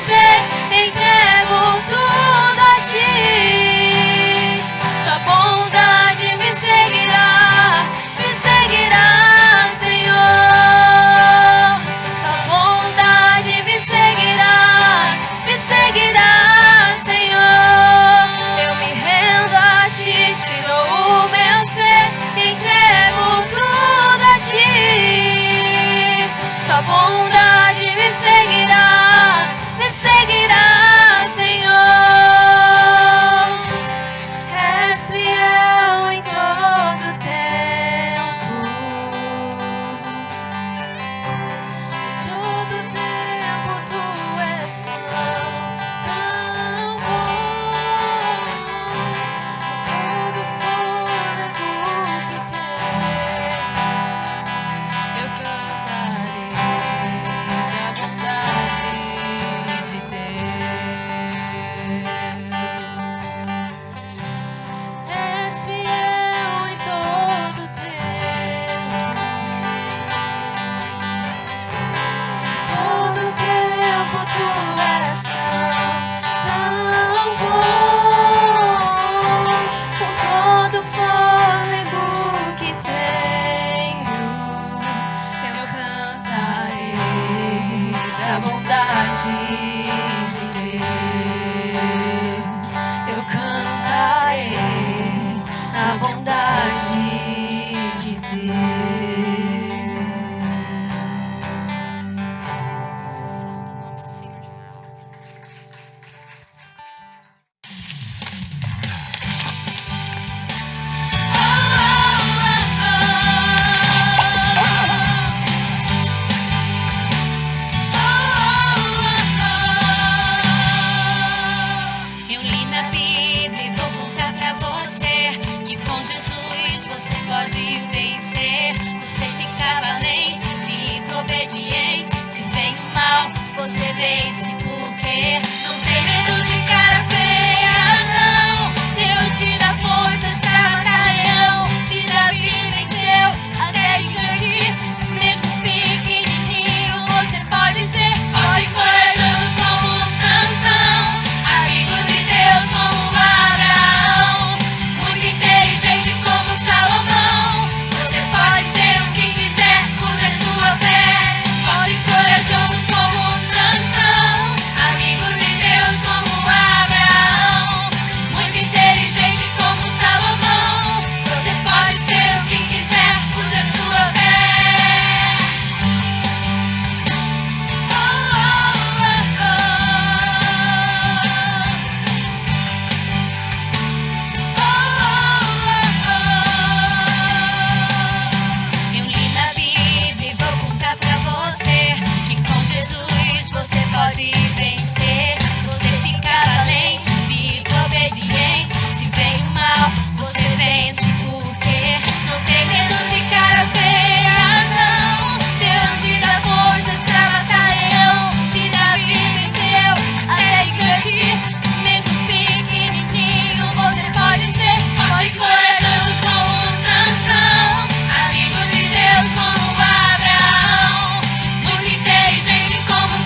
vencer, entrego tudo a ti. Tua bondade me seguirá, Senhor. Tua bondade me seguirá, Senhor. Eu me rendo a ti, te dou o meu ser, entrego tudo a ti. Tua bondade me seguirá, Senhor. És fiel em todo tempo. Todo tempo tu és tão bom. Todo fôlego que tem, eu cantarei da bondade de Deus. És fiel em todo tempo. Todo tempo tu és tão bom. Com todo fôlego que tenho, eu cantarei da bondade de Deus. Eu cantarei da bondade de Deus. Eu li na Bíblia e vou contar pra você que com Jesus você pode vencer. Você fica valente, fica obediente. Se vem o mal, você vence, porque não tem medo de cara feia, não. Deus te dá forças pra matar leão. Se Davi venceu até gigante, mesmo pequenininho você pode ser forte e corajoso como Sansão, amigo de Deus como Abraão, muito inteligente como Salomão. Você pode ser o que quiser, use a sua fé. Forte e corajoso como Sansão, amigo de Deus como Abraão, muito inteligente como Salomão. Você pode ser o que quiser, use a sua fé. Eu li na Bíblia e vou contar pra você que com Jesus você pode vencer. Você fica valente, fica obediente. Se vem o mal, você vence, porque não tem medo de cara feia, não. Deus te dá forças pra matar leão. Se Davi venceu até gigante, mesmo pequenininho você pode ser forte e corajoso como Sansão, amigo de Deus como Abraão, muito inteligente como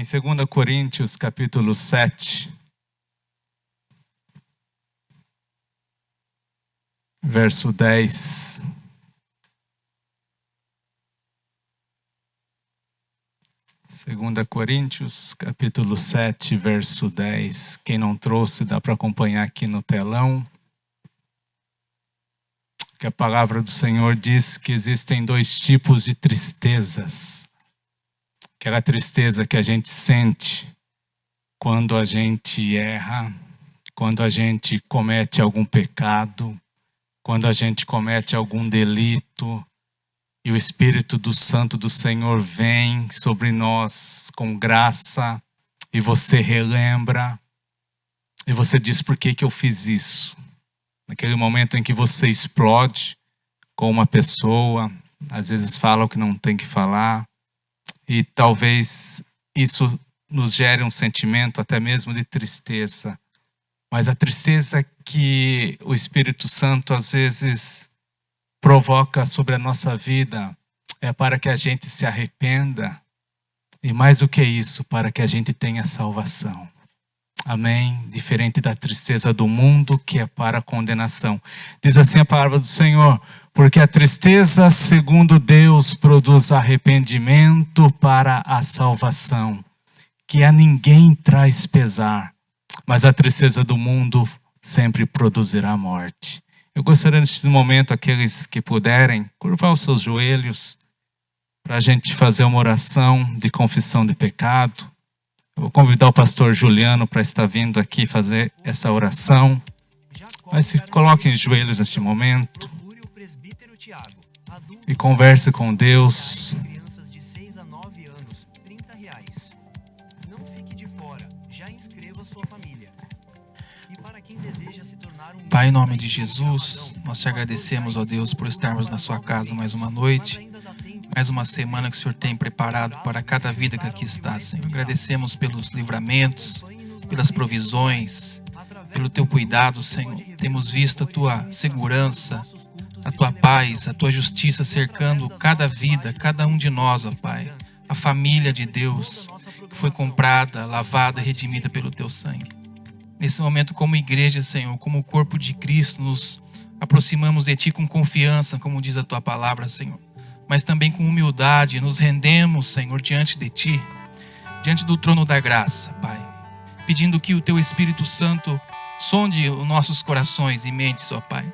Em 2 Coríntios, capítulo 7, verso 10. Segunda Coríntios, capítulo 7, verso 10. Quem não trouxe, dá para acompanhar aqui no telão. Que a palavra do Senhor diz que existem 2 tipos de tristezas. Aquela tristeza que a gente sente quando a gente erra, quando a gente comete algum pecado, quando a gente comete algum delito, e o Espírito do Santo do Senhor vem sobre nós com graça, e você relembra, e você diz: por que eu fiz isso? Naquele momento em que você explode com uma pessoa, às vezes fala o que não tem que falar, e talvez isso nos gere um sentimento até mesmo de tristeza. Mas a tristeza que o Espírito Santo às vezes provoca sobre a nossa vida é para que a gente se arrependa, e mais do que isso, para que a gente tenha salvação. Amém? Diferente da tristeza do mundo, que é para a condenação. Diz assim a palavra do Senhor: porque a tristeza, segundo Deus, produz arrependimento para a salvação, que a ninguém traz pesar, mas a tristeza do mundo sempre produzirá morte. Eu gostaria neste momento, aqueles que puderem, curvar os seus joelhos, para a gente fazer uma oração de confissão de pecado. Eu vou convidar o pastor Juliano para estar vindo aqui fazer essa oração. Mas se coloque em joelhos neste momento e converse com Deus. Pai, em nome de Jesus, nós te agradecemos, ó Deus, por estarmos na sua casa mais uma noite, mais uma semana que o Senhor tem preparado para cada vida que aqui está, Senhor. Agradecemos pelos livramentos, pelas provisões, pelo teu cuidado, Senhor. Temos visto a tua segurança, a tua paz, a tua justiça cercando cada vida, cada um de nós, ó Pai. A família de Deus que foi comprada, lavada e redimida pelo teu sangue. Nesse momento, como igreja, Senhor, como o corpo de Cristo, nos aproximamos de Ti com confiança, como diz a Tua palavra, Senhor. Mas também com humildade, nos rendemos, Senhor, diante de Ti, diante do trono da graça, Pai. Pedindo que o Teu Espírito Santo sonde os nossos corações e mentes, ó Pai.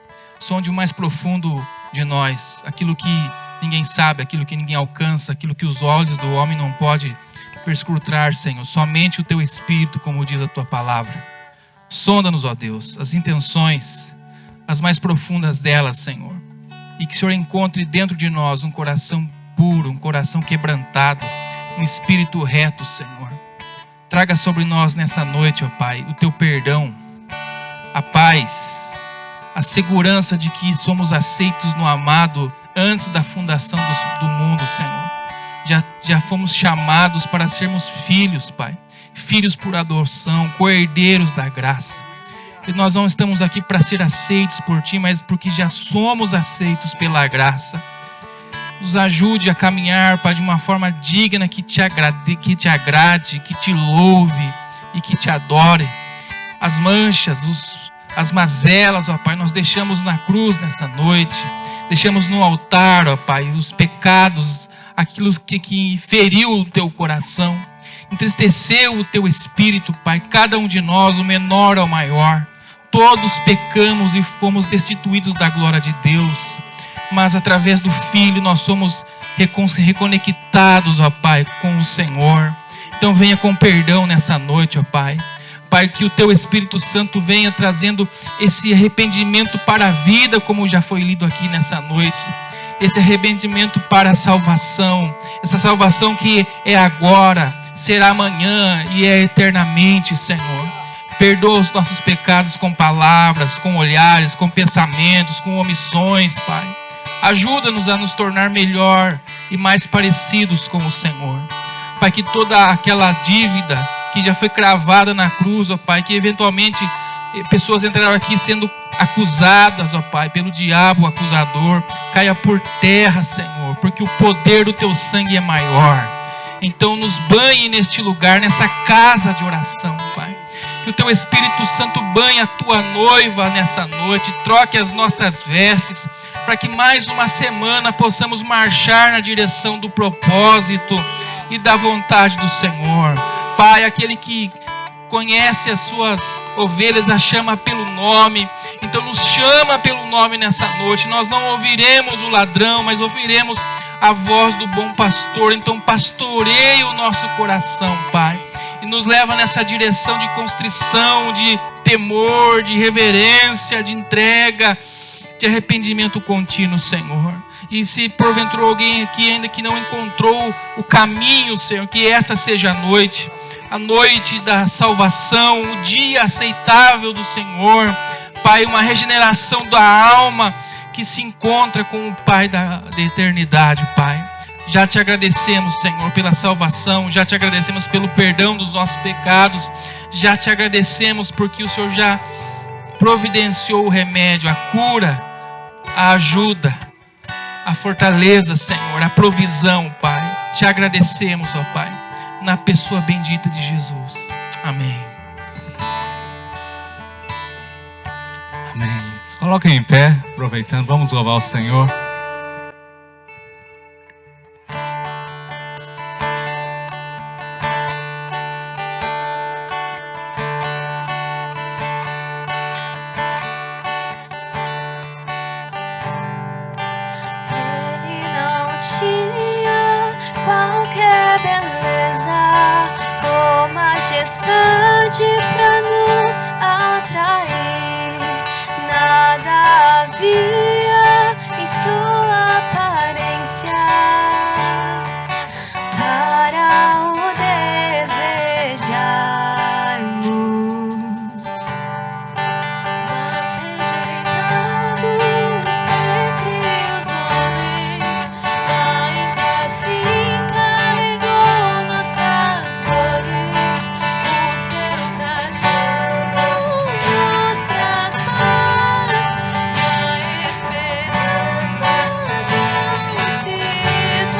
Sonde o mais profundo de nós, aquilo que ninguém sabe, aquilo que ninguém alcança, aquilo que os olhos do homem não podem perscrutar, Senhor. Somente o Teu Espírito, como diz a Tua palavra. Sonda-nos, ó Deus, as intenções, as mais profundas delas, Senhor. E que o Senhor encontre dentro de nós um coração puro, um coração quebrantado, um espírito reto, Senhor. Traga sobre nós nessa noite, ó Pai, o Teu perdão, a paz, a segurança de que somos aceitos no amado antes da fundação do mundo, Senhor. Já fomos chamados para sermos filhos, Pai. Filhos por adoção, co-herdeiros da graça. E nós não estamos aqui para ser aceitos por Ti, mas porque já somos aceitos pela graça. Nos ajude a caminhar, Pai, de uma forma digna que te agrade, que te louve e que te adore. As manchas, as mazelas, ó Pai, nós deixamos na cruz nessa noite. Deixamos no altar, ó Pai, os pecados, aquilo que feriu o Teu coração. Entristeceu o Teu Espírito, Pai. Cada um de nós, o menor ao maior, todos pecamos e fomos destituídos da glória de Deus. Mas através do Filho nós somos reconectados, ó Pai, com o Senhor. Então venha com perdão nessa noite, ó Pai. Pai, que o Teu Espírito Santo venha trazendo esse arrependimento para a vida, como já foi lido aqui nessa noite. Esse arrependimento para a salvação. Essa salvação que é agora, será amanhã e é eternamente, Senhor. Perdoa os nossos pecados com palavras, com olhares, com pensamentos, com omissões, Pai. Ajuda-nos a nos tornar melhor e mais parecidos com o Senhor. Pai, que toda aquela dívida que já foi cravada na cruz, ó Pai, que eventualmente pessoas entraram aqui sendo acusadas, ó Pai, pelo diabo acusador, caia por terra, Senhor, porque o poder do Teu sangue é maior. Então nos banhe neste lugar, nessa casa de oração, Pai. Que o Teu Espírito Santo banhe a Tua noiva nessa noite, troque as nossas vestes, para que mais uma semana possamos marchar na direção do propósito e da vontade do Senhor. Pai, aquele que conhece as suas ovelhas, a chama pelo nome. Então nos chama pelo nome nessa noite. Nós não ouviremos o ladrão, mas ouviremos a voz do bom pastor. Então pastoreia o nosso coração, Pai, e nos leva nessa direção de constrição, de temor, de reverência, de entrega, de arrependimento contínuo, Senhor. E se porventura alguém aqui ainda que não encontrou o caminho, Senhor, que essa seja a noite da salvação, o dia aceitável do Senhor, Pai, uma regeneração da alma que se encontra com o Pai da eternidade, Pai. Já te agradecemos, Senhor, pela salvação, já te agradecemos pelo perdão dos nossos pecados, já te agradecemos porque o Senhor já providenciou o remédio, a cura, a ajuda, a fortaleza, Senhor, a provisão, Pai. Te agradecemos, ó Pai, na pessoa bendita de Jesus. Amém. Amém. Se coloquem em pé, aproveitando, vamos louvar o Senhor. Ele não tinha qualquer beleza ou majestade pra nos atrair. Nada havia em sua aparência para o desejarmos, mas rejeitado entre os homens, ainda assim carregou nossas dores. O seu castigo nos traz paz, e a esperança não se esvai.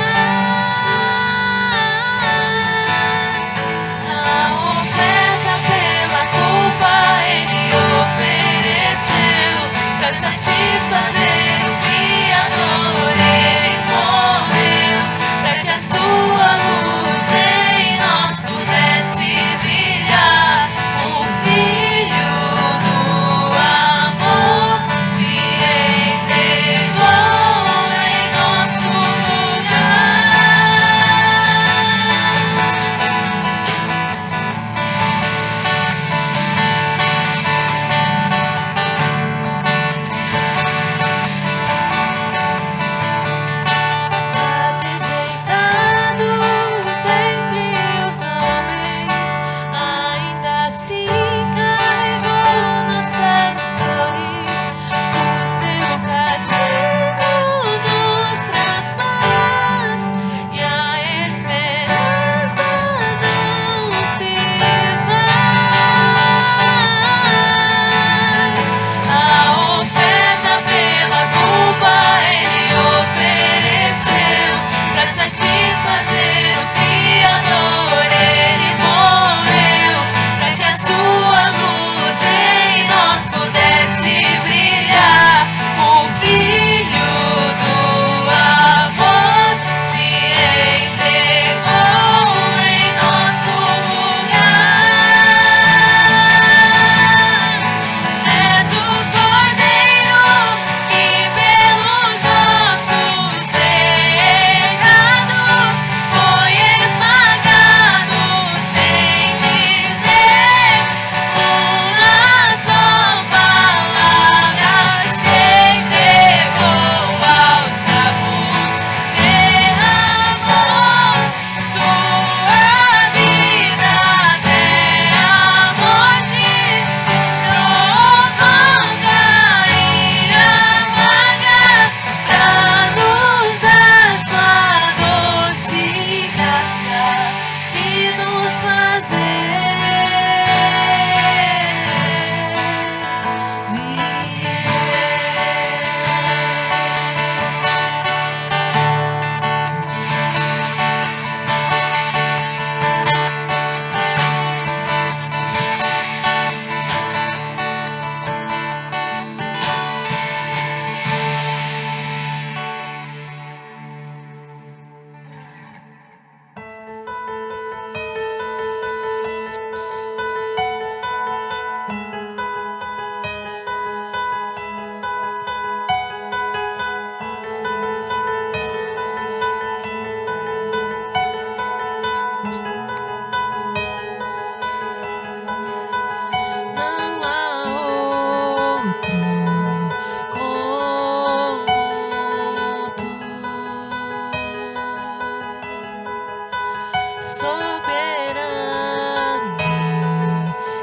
soberano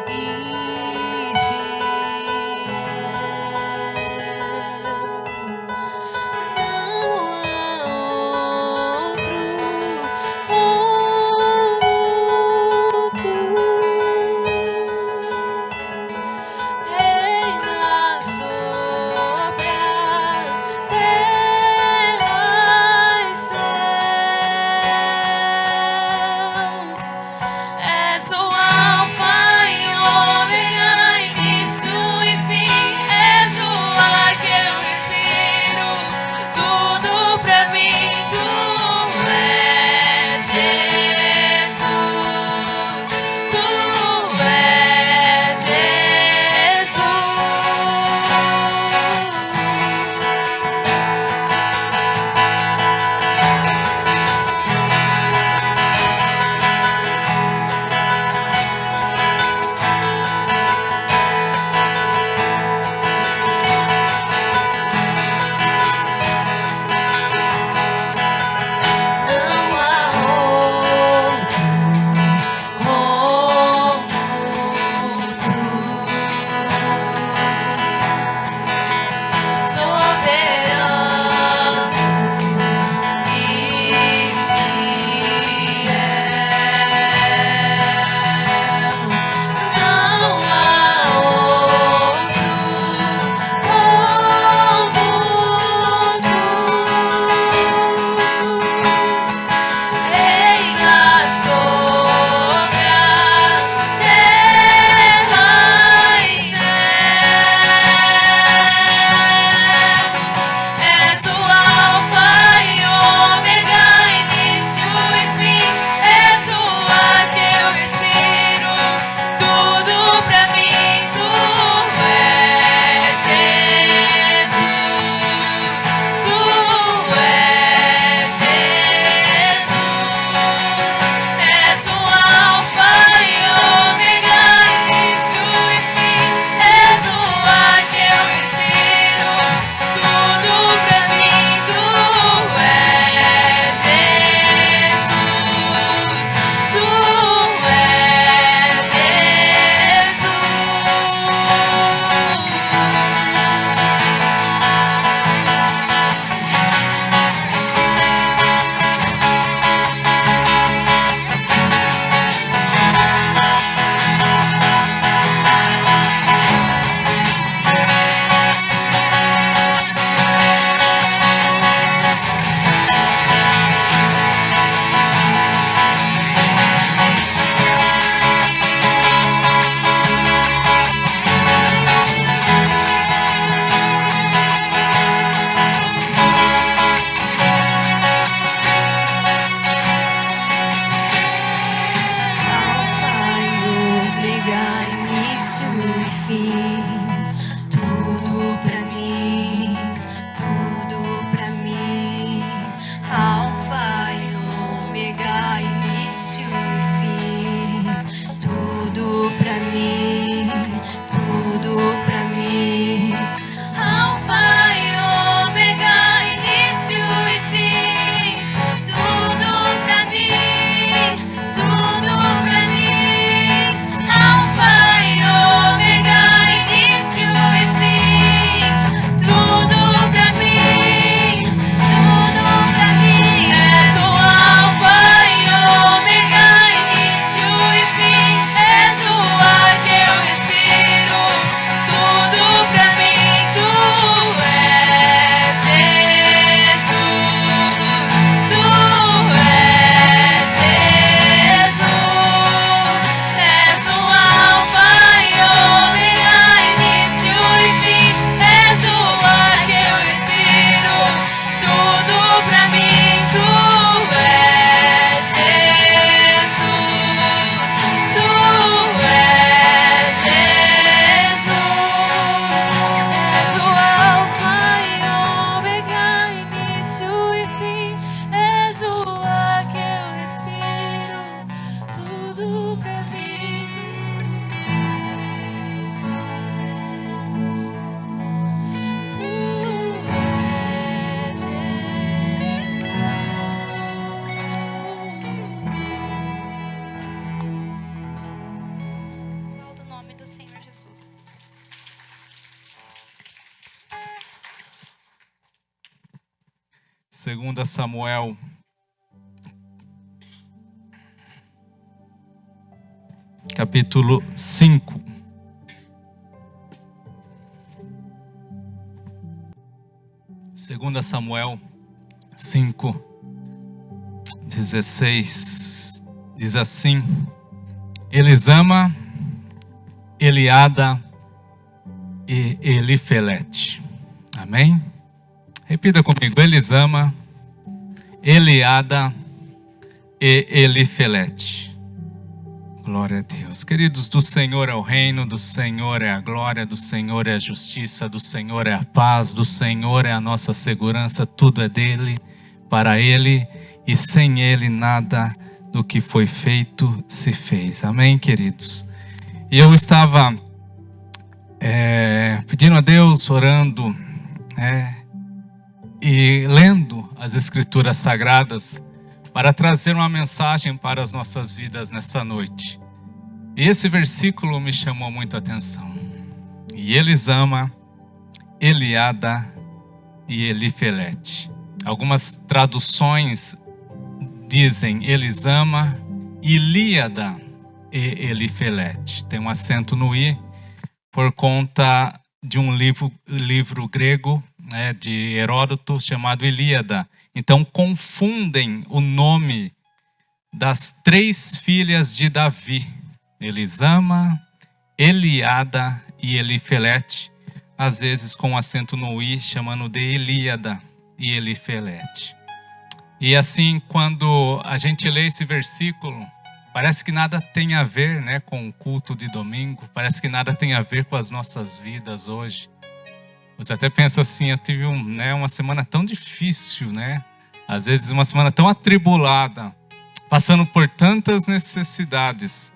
e fiel. Não há outro reina sobre a terra e céu. 2 Samuel, capítulo 5. Segunda Samuel 5:16 diz assim: Elisama, Eliada e Elifelete. Amém? Repita comigo: Elisama, Eliada e Elifelete. Glória a Deus. Queridos, do Senhor é o reino, do Senhor é a glória, do Senhor é a justiça, do Senhor é a paz, do Senhor é a nossa segurança. Tudo é dele, para ele, e sem ele nada do que foi feito se fez. Amém, queridos? E eu estava pedindo a Deus, orando, e lendo as Escrituras Sagradas para trazer uma mensagem para as nossas vidas nessa noite. E esse versículo me chamou muito a atenção. E Elisama, Eliada e Elifelete. Algumas traduções dizem Elisama, Ilíada e Elifelete. Tem um acento no i por conta de um livro grego, de Heródoto, chamado Ilíada. Então confundem o nome das 3 filhas de Davi, Elisama, Eliada e Elifelete, às vezes com acento no i, chamando de Ilíada e Elifelete. E assim, quando a gente lê esse versículo, parece que nada tem a ver, com o culto de domingo, parece que nada tem a ver com as nossas vidas hoje. Você até pensa assim: eu tive uma semana tão difícil, às vezes uma semana tão atribulada, passando por tantas necessidades.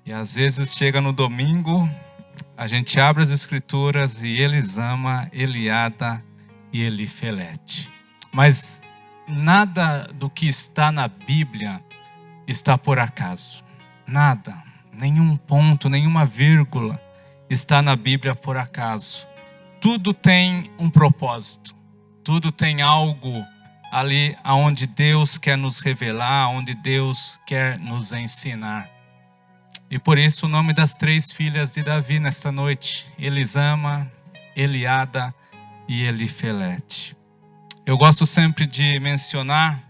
E às vezes chega no domingo, a gente abre as Escrituras e Elisama, Eliada e Elifelete. Mas nada do que está na Bíblia está por acaso. Nada, nenhum ponto, nenhuma vírgula está na Bíblia por acaso. Tudo tem um propósito, tudo tem algo ali onde Deus quer nos revelar, onde Deus quer nos ensinar. E por isso o nome das 3 filhas de Davi nesta noite: Elisama, Eliada e Elifelete. Eu gosto sempre de mencionar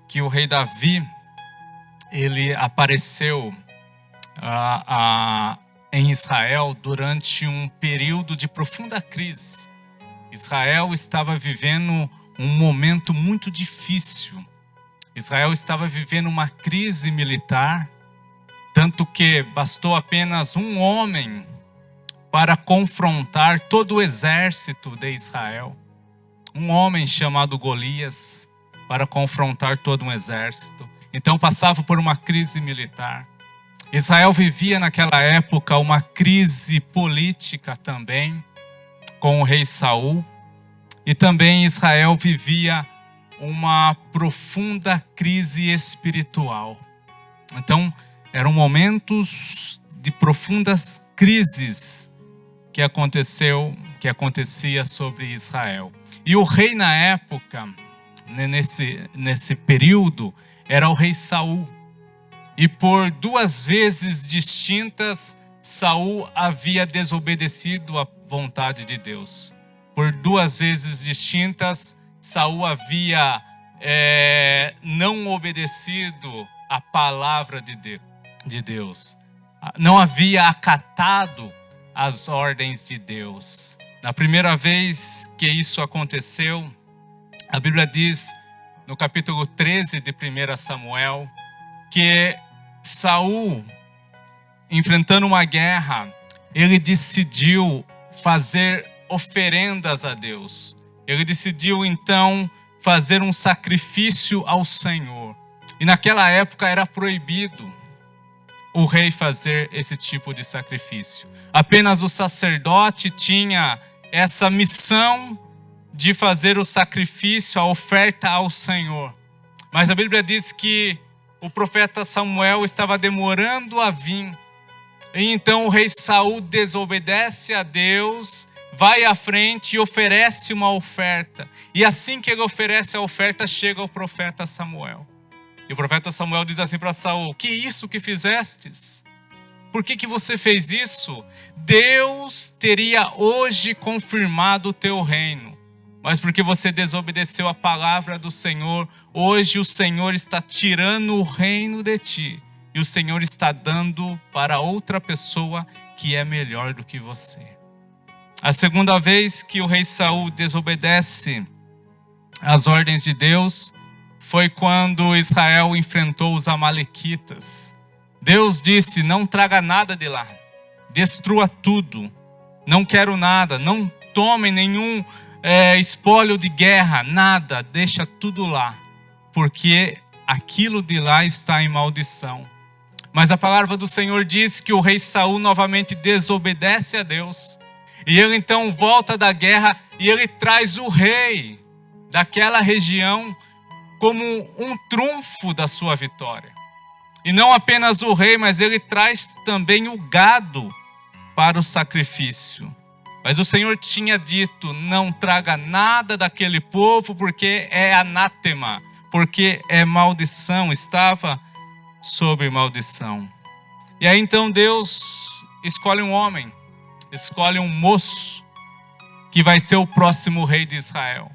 que o rei Davi, ele apareceu em Israel durante um período de profunda crise. Israel estava vivendo um momento muito difícil. Israel estava vivendo uma crise militar, tanto que bastou apenas um homem para confrontar todo o exército de Israel. Um homem chamado Golias para confrontar todo um exército. Então passava por uma crise militar. Israel vivia naquela época uma crise política também, com o rei Saul. E também Israel vivia uma profunda crise espiritual. Então, eram momentos de profundas crises que acontecia sobre Israel. E o rei na época, nesse período, era o rei Saul. E por 2 vezes distintas, Saul havia desobedecido à vontade de Deus. Por 2 vezes distintas, Saul havia não obedecido à palavra de Deus. Não havia acatado as ordens de Deus. Na primeira vez que isso aconteceu, a Bíblia diz, no capítulo 13 de 1 Samuel, que Saul, enfrentando uma guerra, ele decidiu fazer oferendas a Deus. Ele decidiu então fazer um sacrifício ao Senhor. E naquela época era proibido o rei fazer esse tipo de sacrifício. Apenas o sacerdote tinha essa missão de fazer o sacrifício, a oferta ao Senhor. Mas a Bíblia diz que o profeta Samuel estava demorando a vir. E então o rei Saul desobedece a Deus vai à frente e oferece uma oferta. E assim que ele oferece a oferta, chega o profeta Samuel. E o profeta Samuel diz assim para Saul: que isso que fizestes? Por que você fez isso? Deus teria hoje confirmado o teu reino. Mas porque você desobedeceu a palavra do Senhor, hoje o Senhor está tirando o reino de ti. E o Senhor está dando para outra pessoa que é melhor do que você. A segunda vez que o rei Saul desobedece às ordens de Deus foi quando Israel enfrentou os amalequitas. Deus disse: não traga nada de lá, destrua tudo, não quero nada, não tome nenhum espólio de guerra, nada, deixa tudo lá, porque aquilo de lá está em maldição. Mas a palavra do Senhor diz que o rei Saul novamente desobedece a Deus, e ele então volta da guerra e ele traz o rei daquela região como um trunfo da sua vitória. E não apenas o rei, mas ele traz também o gado para o sacrifício. Mas o Senhor tinha dito: não traga nada daquele povo, porque é anátema, porque é maldição, estava sob maldição. E aí então Deus escolhe um homem, escolhe um moço, que vai ser o próximo rei de Israel.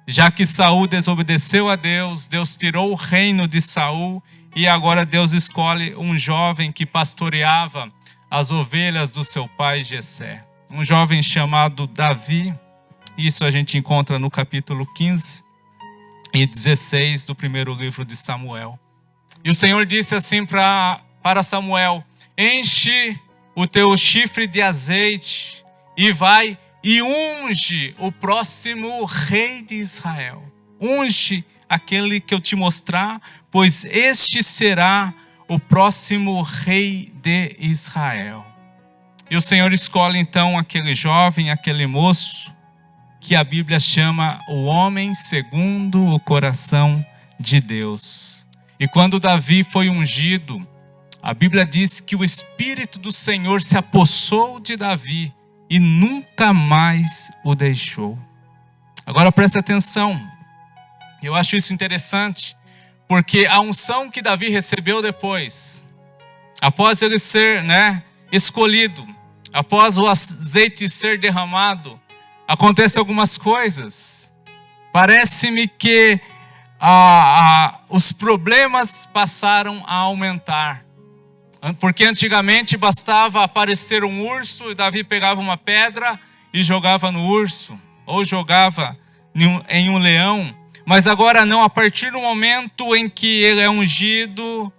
Já que Saul desobedeceu a Deus, Deus tirou o reino de Saul, e agora Deus escolhe um jovem que pastoreava as ovelhas do seu pai Jessé. Um jovem chamado Davi. Isso a gente encontra no capítulo 15 e 16 do primeiro livro de Samuel. E o Senhor disse assim para Samuel: enche o teu chifre de azeite e vai e unge o próximo rei de Israel. Unge aquele que eu te mostrar, pois este será o próximo rei de Israel. E o Senhor escolhe então aquele jovem, aquele moço, que a Bíblia chama o homem segundo o coração de Deus. E quando Davi foi ungido, a Bíblia diz que o Espírito do Senhor se apossou de Davi e nunca mais o deixou. Agora preste atenção, eu acho isso interessante, porque a unção que Davi recebeu depois, após ele ser escolhido, após o azeite ser derramado, acontecem algumas coisas. Parece-me que os problemas passaram a aumentar. Porque antigamente bastava aparecer um urso e Davi pegava uma pedra e jogava no urso, ou jogava em um leão. Mas agora não, a partir do momento em que ele é ungido,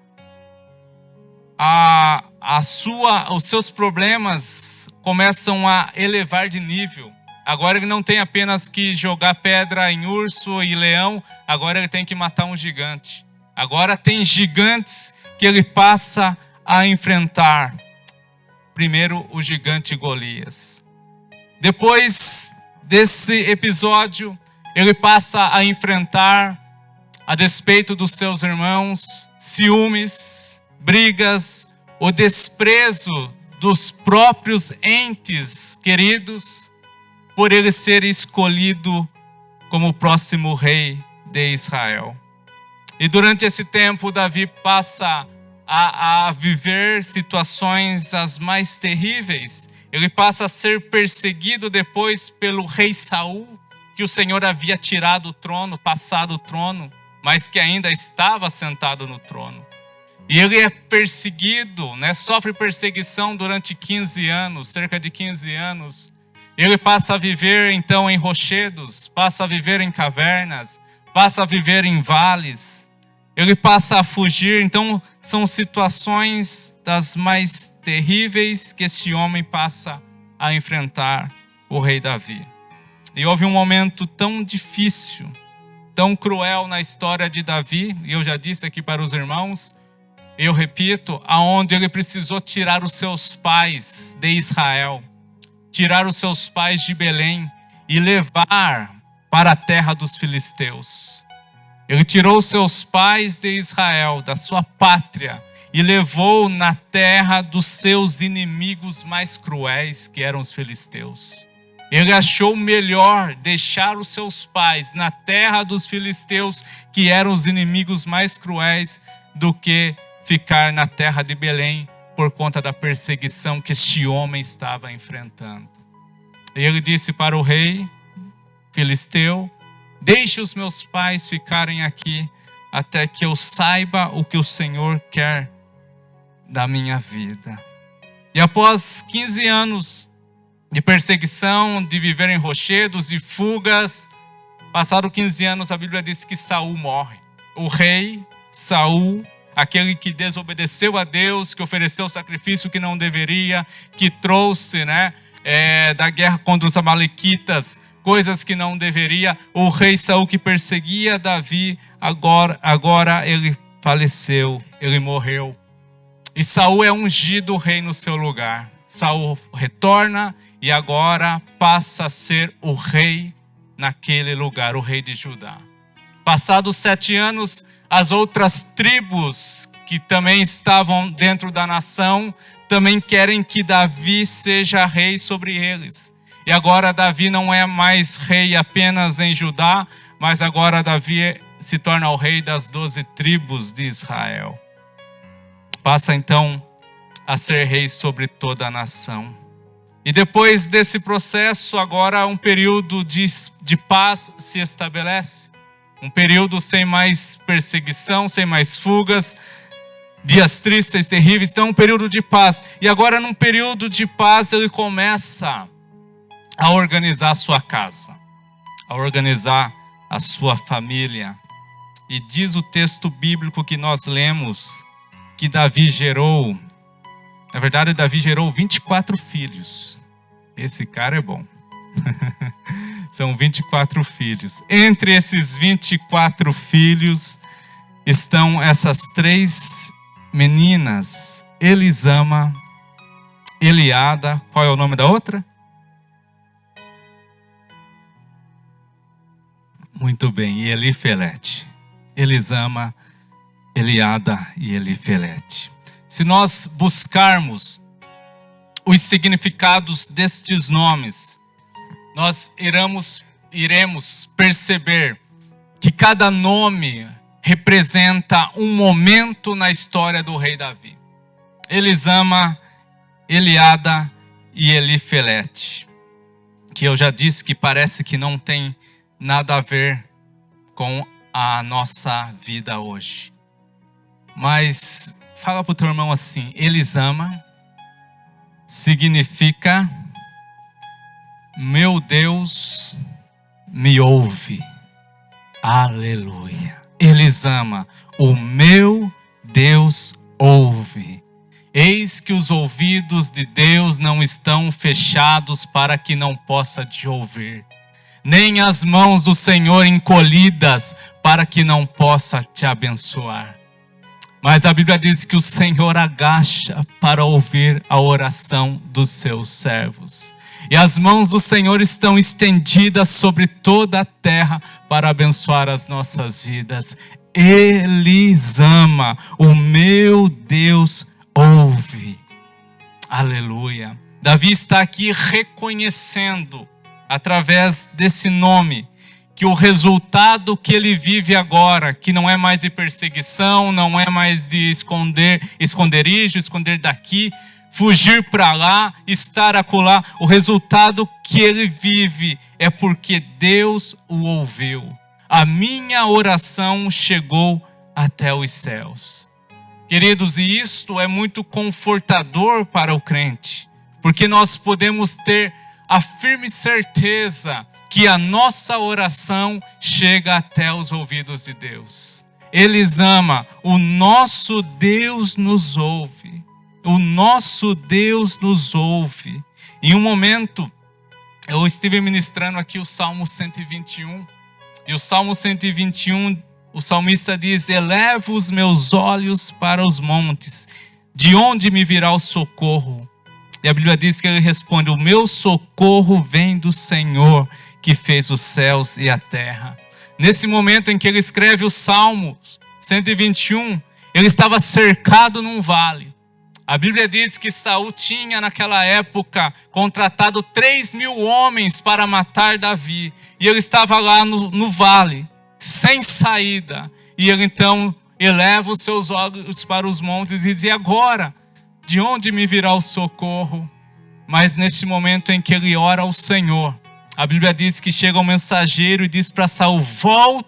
os seus problemas começam a elevar de nível. Agora ele não tem apenas que jogar pedra em urso e leão, agora ele tem que matar um gigante. Agora tem gigantes que ele passa a enfrentar. Primeiro o gigante Golias. Depois desse episódio, ele passa a enfrentar, a despeito dos seus irmãos, ciúmes, brigas, o desprezo dos próprios entes queridos, por ele ser escolhido como o próximo rei de Israel. E durante esse tempo, Davi passa a viver situações as mais terríveis. Ele passa a ser perseguido depois pelo rei Saul, que o Senhor havia tirado o trono, passado o trono, mas que ainda estava sentado no trono. E ele é perseguido, sofre perseguição durante 15 anos, cerca de 15 anos. Ele passa a viver então em rochedos, passa a viver em cavernas, passa a viver em vales. Ele passa a fugir. Então são situações das mais terríveis que esse homem passa a enfrentar, o rei Davi. E houve um momento tão difícil, tão cruel na história de Davi, e eu já disse aqui para os irmãos, eu repito, aonde ele precisou tirar os seus pais de Israel, tirar os seus pais de Belém e levar para a terra dos filisteus. Ele tirou os seus pais de Israel, da sua pátria, e levou na terra dos seus inimigos mais cruéis, que eram os filisteus. Ele achou melhor deixar os seus pais na terra dos filisteus, que eram os inimigos mais cruéis, do que ficar na terra de Belém por conta da perseguição que este homem estava enfrentando. E ele disse para o rei filisteu: deixe os meus pais ficarem aqui até que eu saiba o que o Senhor quer da minha vida. E após 15 anos de perseguição, de viver em rochedos e fugas, passados 15 anos, a Bíblia diz que Saul morre. O rei Saul, aquele que desobedeceu a Deus, que ofereceu o sacrifício que não deveria, que trouxe da guerra contra os amalequitas coisas que não deveria. O rei Saul, que perseguia Davi, agora ele faleceu, ele morreu. E Saul é ungido rei no seu lugar. Saul retorna e agora passa a ser o rei naquele lugar, o rei de Judá. Passados 7 anos, as outras tribos que também estavam dentro da nação também querem que Davi seja rei sobre eles. E agora Davi não é mais rei apenas em Judá, mas agora Davi se torna o rei das 12 tribos de Israel. Passa então a ser rei sobre toda a nação. E depois desse processo, agora um período de paz se estabelece. Um período sem mais perseguição, sem mais fugas, dias tristes, terríveis. Então um período de paz. E agora num período de paz ele começa a organizar a sua casa, a organizar a sua família. E diz o texto bíblico que nós lemos que Davi gerou, na verdade Davi gerou 24 filhos. Esse cara é bom. São 24 filhos. Entre esses 24 filhos estão essas 3 meninas, Elisama, Eliada, qual é o nome da outra? Muito bem, e Elifelete. Elisama, Eliada e Elifelete. Se nós buscarmos os significados destes nomes, nós iremos perceber que cada nome representa um momento na história do rei Davi. Elisama, Eliada e Elifelete, que eu já disse que parece que não tem nada a ver com a nossa vida hoje. Mas fala para o teu irmão assim: Elisama significa meu Deus me ouve. Aleluia. Elisama, o meu Deus ouve. Eis que os ouvidos de Deus não estão fechados para que não possa te ouvir, nem as mãos do Senhor encolhidas para que não possa te abençoar. Mas a Bíblia diz que o Senhor agacha para ouvir a oração dos seus servos. E as mãos do Senhor estão estendidas sobre toda a terra para abençoar as nossas vidas. Elisama, o meu Deus ouve. Aleluia. Davi está aqui reconhecendo, através desse nome, que o resultado que ele vive agora, que não é mais de perseguição, não é mais de esconderijo, esconder daqui, fugir para lá, estar acolá, o resultado que ele vive é porque Deus o ouviu. A minha oração chegou até os céus. Queridos, e isto é muito confortador para o crente, porque nós podemos ter a firme certeza que a nossa oração chega até os ouvidos de Deus. Elisama, o nosso Deus nos ouve. O nosso Deus nos ouve. Em um momento, eu estive ministrando aqui o Salmo 121. E o Salmo 121, o salmista diz: elevo os meus olhos para os montes, de onde me virá o socorro? E a Bíblia diz que ele responde: o meu socorro vem do Senhor, que fez os céus e a terra. Nesse momento em que ele escreve o Salmo 121, ele estava cercado num vale. A Bíblia diz que Saul tinha naquela época contratado 3.000 homens para matar Davi. E ele estava lá no vale, sem saída. E ele então eleva os seus olhos para os montes e diz: e agora? De onde me virá o socorro? Mas neste momento em que ele ora ao Senhor, a Bíblia diz que chega um mensageiro e diz para Saul: volta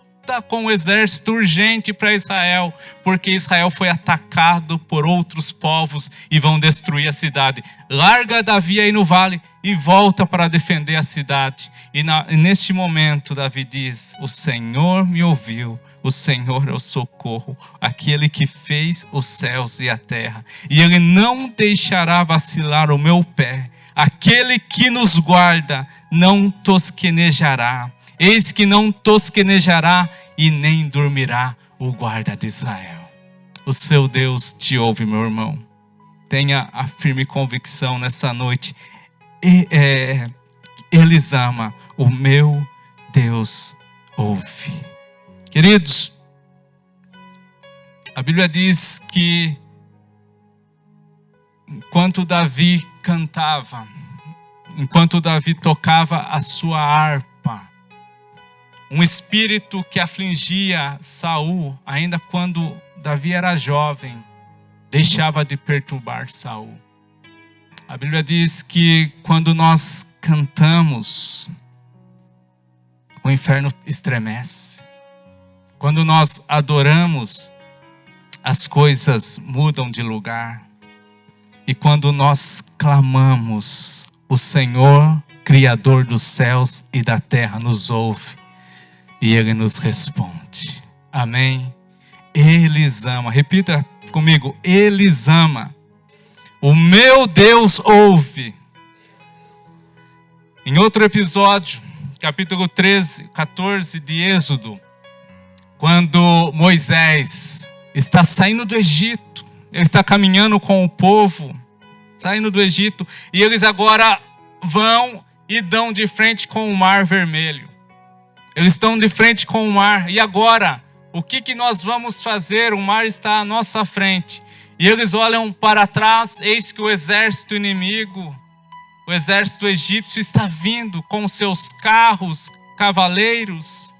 com o exército urgente para Israel, porque Israel foi atacado por outros povos e vão destruir a cidade. Larga Davi aí no vale e volta para defender a cidade. E neste momento Davi diz: o Senhor me ouviu, o Senhor é o socorro, aquele que fez os céus e a terra, e Ele não deixará vacilar o meu pé. Aquele que nos guarda não tosquenejará. Eis que não tosquenejará e nem dormirá o guarda de Israel. O seu Deus te ouve, meu irmão. Tenha a firme convicção nessa noite. Eles amam. O meu Deus ouve. Queridos, a Bíblia diz que enquanto Davi cantava, enquanto Davi tocava a sua harpa, um espírito que afligia Saul, ainda quando Davi era jovem, deixava de perturbar Saul. A Bíblia diz que quando nós cantamos, o inferno estremece. Quando nós adoramos, as coisas mudam de lugar. E quando nós clamamos, o Senhor, Criador dos céus e da terra, nos ouve. E Ele nos responde. Amém? Eles amam. Repita comigo. Eles amam. O meu Deus ouve. Em outro episódio, capítulo 14 de Êxodo, quando Moisés está saindo do Egito, ele está caminhando com o povo, saindo do Egito, e eles agora vão e dão de frente com o Mar Vermelho. Eles estão de frente com o mar. E agora, o que nós vamos fazer? O mar está à nossa frente. E eles olham para trás, eis que o exército inimigo, o exército egípcio está vindo com seus carros, cavaleiros,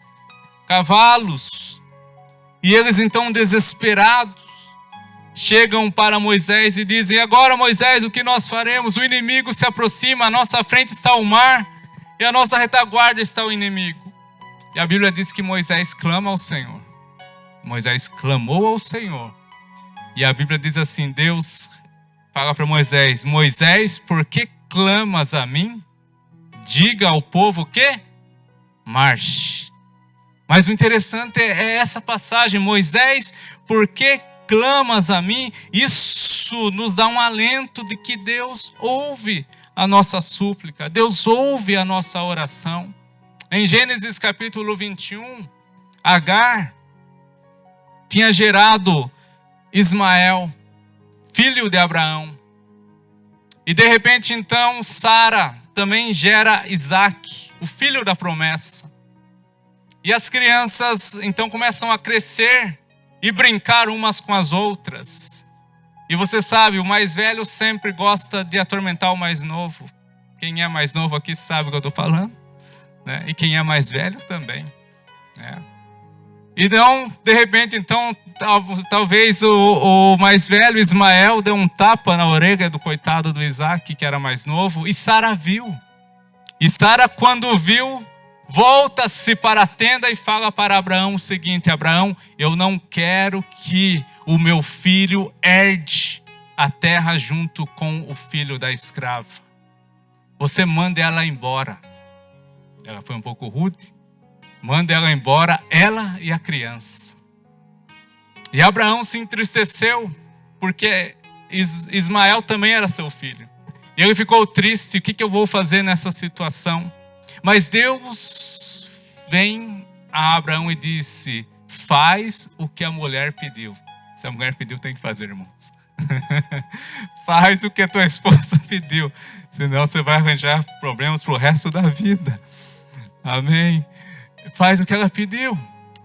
cavalos. E eles então desesperados, chegam para Moisés e dizem: agora, Moisés, o que nós faremos? O inimigo se aproxima, à nossa frente está o mar e à nossa retaguarda está o inimigo. E a Bíblia diz que Moisés clama ao Senhor. Moisés clamou ao Senhor. E a Bíblia diz assim, Deus fala para Moisés: Moisés, por que clamas a mim? Diga ao povo que marche. Mas o interessante é essa passagem: Moisés, por que clamas a mim? Isso nos dá um alento de que Deus ouve a nossa súplica. Deus ouve a nossa oração. Em Gênesis capítulo 21, Agar tinha gerado Ismael, filho de Abraão. E de repente então Sara também gera Isaac, o filho da promessa. E as crianças então começam a crescer e brincar umas com as outras. E você sabe, o mais velho sempre gosta de atormentar o mais novo. Quem é mais novo aqui sabe o que eu estou falando, né? E quem é mais velho também, né? Então, de repente, então, talvez o mais velho, Ismael, deu um tapa na orelha do coitado do Isaac, que era mais novo, e Sara viu. E Sara, quando viu, volta-se para a tenda e fala para Abraão o seguinte: Abraão, eu não quero que o meu filho herde a terra junto com o filho da escrava. Você manda ela embora. Ela foi um pouco rude. Manda ela embora, ela e a criança. E Abraão se entristeceu, porque Ismael também era seu filho. E ele ficou triste: o que eu vou fazer nessa situação? Mas Deus vem a Abraão e disse: faz o que a mulher pediu. Se a mulher pediu, tem que fazer, irmãos. Faz o que a tua esposa pediu, senão você vai arranjar problemas para o resto da vida. Amém? Faz o que ela pediu.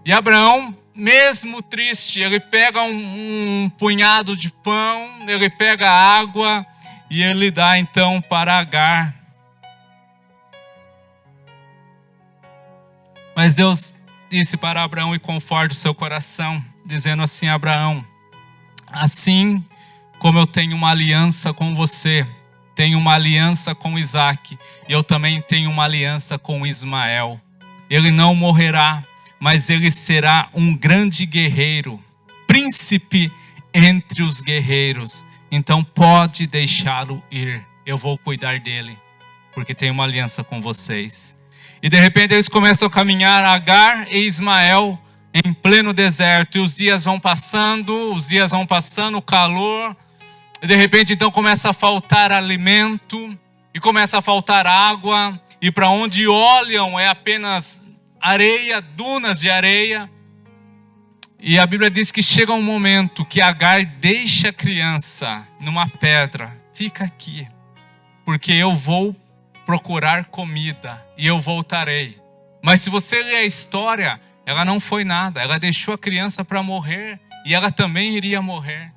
E Abraão mesmo triste, ele pega um punhado de pão, ele pega água e ele dá então para Agar. Mas Deus disse para Abraão: e conforte o seu coração, dizendo assim: Abraão, assim como eu tenho uma aliança com você, tenho uma aliança com Isaque, e eu também tenho uma aliança com Ismael. Ele não morrerá, mas ele será um grande guerreiro, príncipe entre os guerreiros. Então pode deixá-lo ir, eu vou cuidar dele, porque tenho uma aliança com vocês. E de repente eles começam a caminhar, Agar e Ismael, em pleno deserto. E os dias vão passando, o calor. E de repente então começa a faltar alimento, e começa a faltar água. E para onde olham é apenas areia, dunas de areia. E a Bíblia diz que chega um momento que Agar deixa a criança numa pedra. Fica aqui, porque eu vou procurar comida e eu voltarei. Mas se você ler a história, ela não foi nada. Ela deixou a criança para morrer e ela também iria morrer.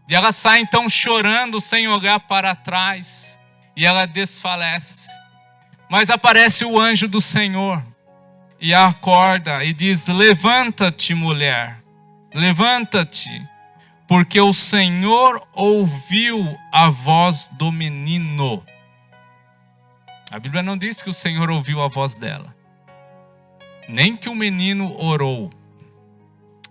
E ela sai então chorando sem olhar para trás e ela desfalece. Mas aparece o anjo do Senhor e a acorda e diz: levanta-te, mulher, levanta-te, porque o Senhor ouviu a voz do menino. A Bíblia não diz que o Senhor ouviu a voz dela, nem que o menino orou.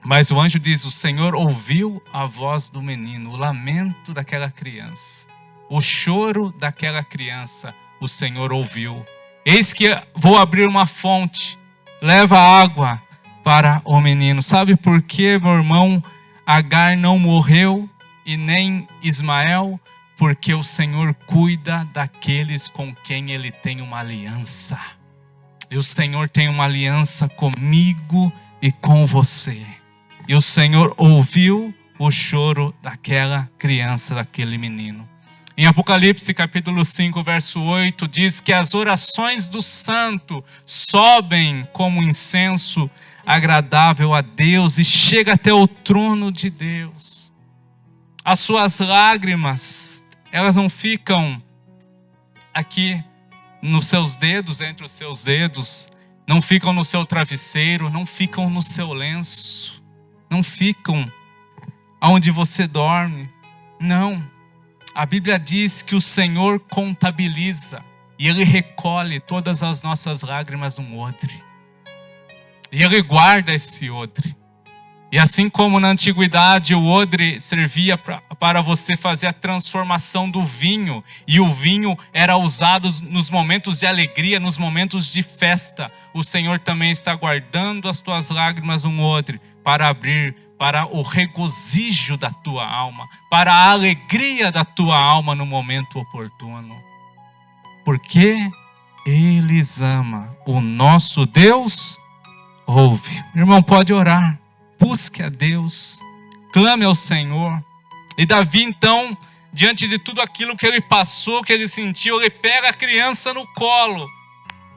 Mas o anjo diz: o Senhor ouviu a voz do menino, o lamento daquela criança, o choro daquela criança, o Senhor ouviu. Eis que vou abrir uma fonte, leva água para o menino. Sabe por quê, meu irmão, Agar não morreu e nem Ismael? Porque o Senhor cuida daqueles com quem Ele tem uma aliança. E o Senhor tem uma aliança comigo e com você. E o Senhor ouviu o choro daquela criança, daquele menino. Em Apocalipse capítulo 5, verso 8, diz que as orações do santo sobem como incenso agradável a Deus e chega até o trono de Deus. As suas lágrimas, elas não ficam aqui nos seus dedos, entre os seus dedos, não ficam no seu travesseiro, não ficam no seu lenço, não ficam onde você dorme. Não. A Bíblia diz que o Senhor contabiliza e Ele recolhe todas as nossas lágrimas num odre. E Ele guarda esse odre. E assim como na antiguidade o odre servia para você fazer a transformação do vinho, e o vinho era usado nos momentos de alegria, nos momentos de festa, o Senhor também está guardando as tuas lágrimas num odre para abrir para o regozijo da tua alma, para a alegria da tua alma no momento oportuno. Porque Ele ama, o nosso Deus ouve. Irmão, pode orar. Busque a Deus, clame ao Senhor. E Davi então, diante de tudo aquilo que ele passou, que ele sentiu, ele pega a criança no colo.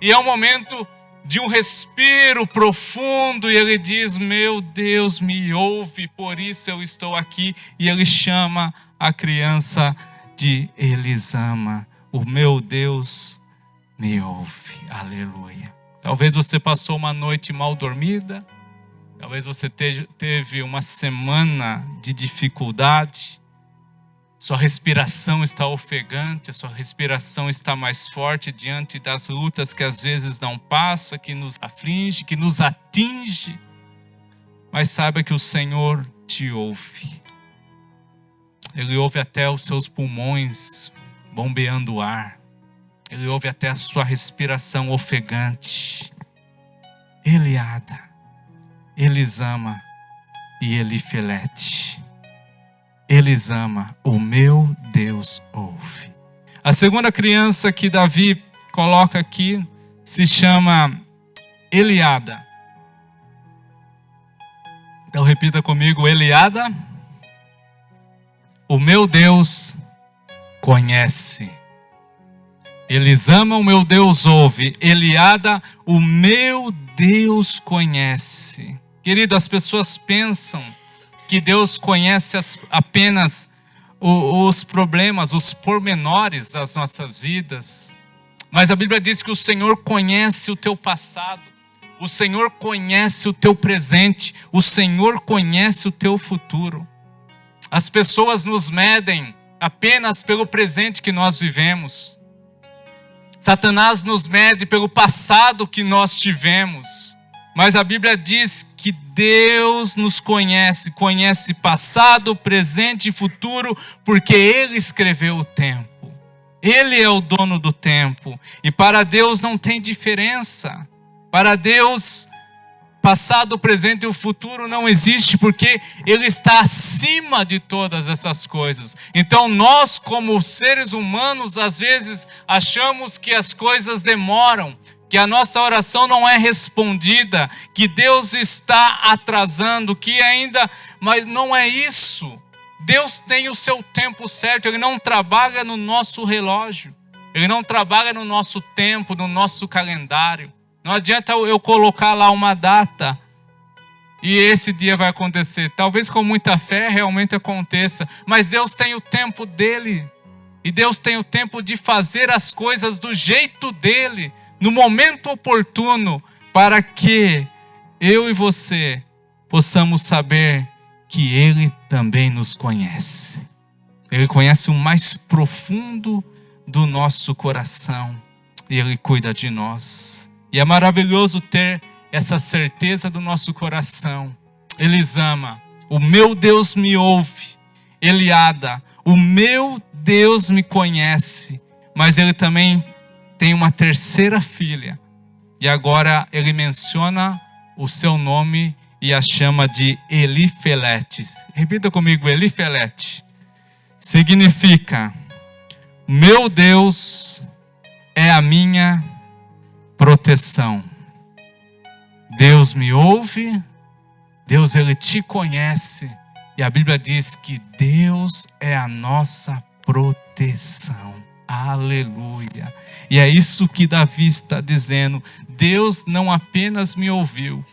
E é um momento de um respiro profundo e ele diz: meu Deus me ouve, por isso eu estou aqui. E ele chama a criança de Elisama. O meu Deus me ouve. Aleluia. Talvez você passou uma noite mal dormida. Talvez você teve uma semana de dificuldade. Sua respiração está ofegante, a sua respiração está mais forte diante das lutas que às vezes não passa, que nos aflige, que nos atinge. Mas saiba que o Senhor te ouve. Ele ouve até os seus pulmões bombeando o ar. Ele ouve até a sua respiração ofegante. Eliada, Elisama e Elifelete. Elisama, o meu Deus ouve. A segunda criança que Davi coloca aqui se chama Eliada. Então repita comigo: Eliada, o meu Deus conhece. Elisama, o meu Deus ouve. Eliada, o meu Deus conhece. Querido, as pessoas pensam que Deus conhece apenas os problemas, os pormenores das nossas vidas. Mas a Bíblia diz que o Senhor conhece o teu passado, o Senhor conhece o teu presente, o Senhor conhece o teu futuro. As pessoas nos medem apenas pelo presente que nós vivemos. Satanás nos mede pelo passado que nós tivemos. Mas a Bíblia diz que Deus nos conhece passado, presente e futuro, porque Ele escreveu o tempo. Ele é o dono do tempo. E para Deus não tem diferença. Para Deus, passado, presente e o futuro não existe, porque Ele está acima de todas essas coisas. Então nós, como seres humanos, às vezes achamos que as coisas demoram, que a nossa oração não é respondida, que Deus está atrasando, que ainda... Mas não é isso. Deus tem o seu tempo certo. Ele não trabalha no nosso relógio. Ele não trabalha no nosso tempo, no nosso calendário. Não adianta eu colocar lá uma data e esse dia vai acontecer. Talvez com muita fé realmente aconteça. Mas Deus tem o tempo dele. E Deus tem o tempo de fazer as coisas do jeito dele, no momento oportuno, para que eu e você possamos saber que Ele também nos conhece. Ele conhece o mais profundo do nosso coração e Ele cuida de nós. E é maravilhoso ter essa certeza do nosso coração. Ele ama. O meu Deus me ouve. Eliada, o meu Deus me conhece. Mas Ele também tem uma terceira filha. E agora Ele menciona o seu nome e a chama de Elifelete. Repita comigo, Elifelete. Significa: meu Deus é a minha proteção. Deus me ouve, Deus Ele te conhece. E a Bíblia diz que Deus é a nossa proteção. Aleluia. E é isso que Davi está dizendo. Deus não apenas me ouviu.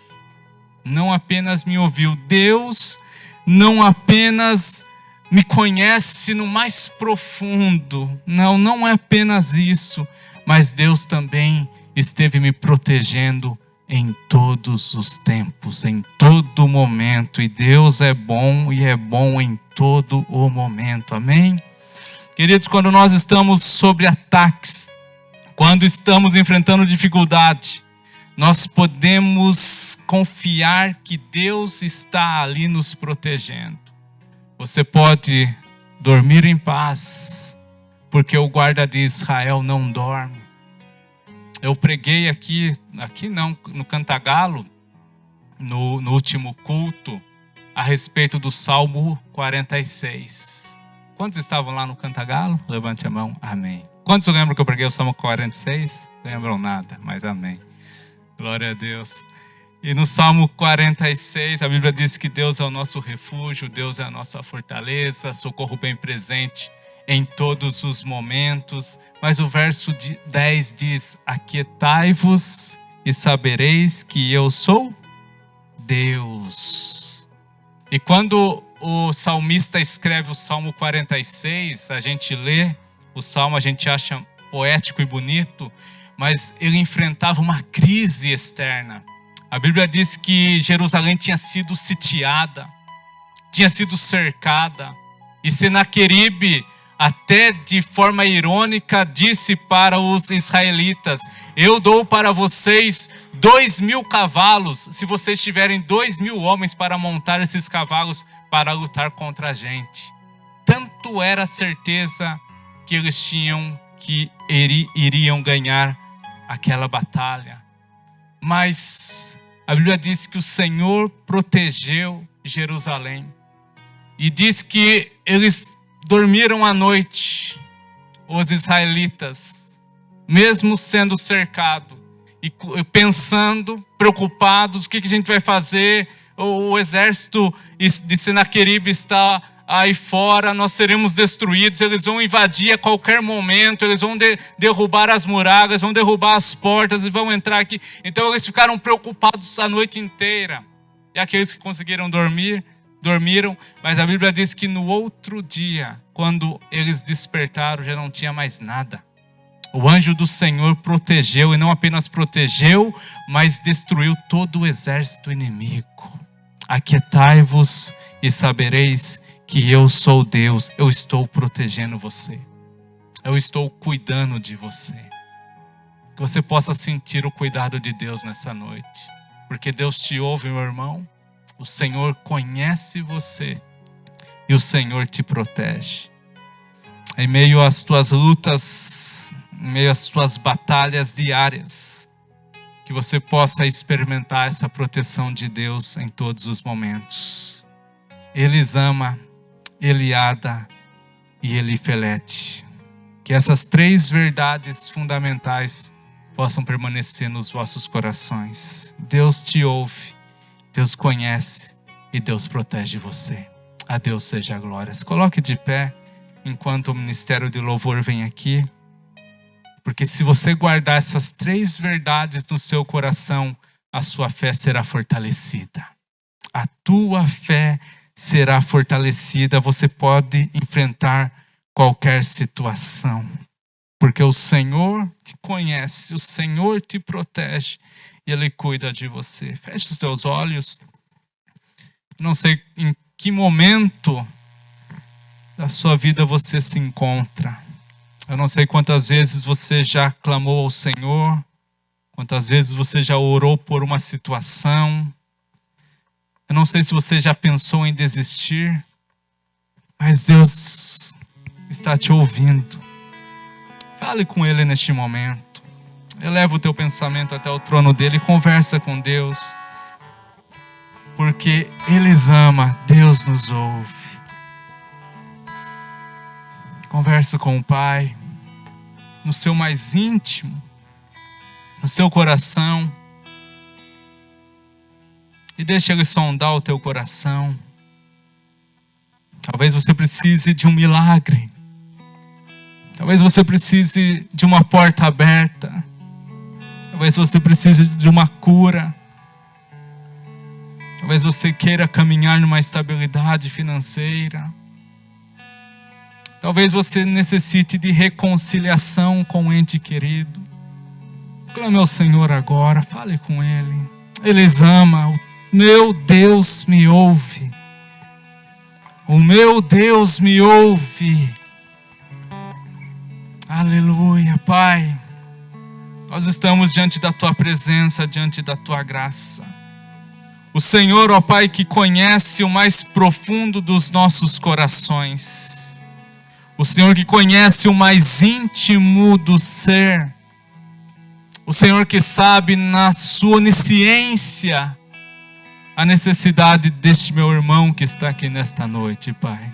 Não apenas me ouviu. Deus não apenas me conhece no mais profundo. Não é apenas isso. Mas Deus também esteve me protegendo em todos os tempos, em todo momento. E Deus é bom e é bom em todo o momento. Amém? Queridos, quando nós estamos sob ataques, quando estamos enfrentando dificuldade, nós podemos confiar que Deus está ali nos protegendo. Você pode dormir em paz, porque o guarda de Israel não dorme. Eu preguei aqui não, no Cantagalo, no último culto, a respeito do Salmo 46. Quantos estavam lá no Cantagalo? Levante a mão. Amém. Quantos lembram que eu preguei o Salmo 46? Lembram nada, mas amém. Glória a Deus. E no Salmo 46, a Bíblia diz que Deus é o nosso refúgio, Deus é a nossa fortaleza, socorro bem presente em todos os momentos. Mas o verso 10 diz: aquietai-vos e sabereis que eu sou Deus. E quando o salmista escreve o Salmo 46, a gente lê o Salmo, a gente acha poético e bonito, mas ele enfrentava uma crise externa. A Bíblia diz que Jerusalém tinha sido sitiada, tinha sido cercada, e Senaqueribe, até de forma irônica, disse para os israelitas: eu dou para vocês 2.000 cavalos, se vocês tiverem 2.000 homens para montar esses cavalos para lutar contra a gente. Tanto era a certeza que eles tinham que iriam ganhar aquela batalha. Mas a Bíblia diz que o Senhor protegeu Jerusalém. E diz que eles dormiram à noite, os israelitas, mesmo sendo cercados, e pensando, preocupados, o que a gente vai fazer? O exército de Senaqueribe está aí fora, nós seremos destruídos, eles vão invadir a qualquer momento, eles vão derrubar as muralhas, vão derrubar as portas e vão entrar aqui. Então eles ficaram preocupados a noite inteira. E aqueles que conseguiram dormir, dormiram. Mas a Bíblia diz que no outro dia, quando eles despertaram, já não tinha mais nada. O anjo do Senhor protegeu, e não apenas protegeu, mas destruiu todo o exército inimigo. Aquietai-vos e sabereis que eu sou Deus. Eu estou protegendo você. Eu estou cuidando de você. Que você possa sentir o cuidado de Deus nessa noite. Porque Deus te ouve, meu irmão. O Senhor conhece você. E o Senhor te protege. Em meio às tuas lutas, em meio às tuas batalhas diárias, que você possa experimentar essa proteção de Deus em todos os momentos. Ele ama, Ele ada e Ele felete. Que essas 3 verdades fundamentais possam permanecer nos vossos corações. Deus te ouve, Deus conhece e Deus protege você. A Deus seja a glória. Se coloque de pé enquanto o ministério de louvor vem aqui. Porque se você guardar essas 3 verdades no seu coração, a sua fé será fortalecida. A tua fé será fortalecida. Você pode enfrentar qualquer situação. Porque o Senhor te conhece, o Senhor te protege e Ele cuida de você. Feche os teus olhos. Não sei em que momento da sua vida você se encontra. Eu não sei quantas vezes você já clamou ao Senhor, quantas vezes você já orou por uma situação. Eu não sei se você já pensou em desistir, mas Deus está te ouvindo. Fale com Ele neste momento. Eleva o teu pensamento até o trono dEle e conversa com Deus. Porque Ele ama, Deus nos ouve. Conversa com o Pai, no seu mais íntimo, no seu coração. E deixa Ele sondar o teu coração. Talvez você precise de um milagre. Talvez você precise de uma porta aberta. Talvez você precise de uma cura. Talvez você queira caminhar numa estabilidade financeira. Talvez você necessite de reconciliação com o ente querido. Clame ao Senhor agora, fale com Ele. Ele ama. O meu Deus me ouve. O meu Deus me ouve. Aleluia, Pai. Nós estamos diante da Tua presença, diante da Tua graça. O Senhor, ó Pai, que conhece o mais profundo dos nossos corações. O Senhor que conhece o mais íntimo do ser. O Senhor que sabe na sua onisciência a necessidade deste meu irmão que está aqui nesta noite, Pai.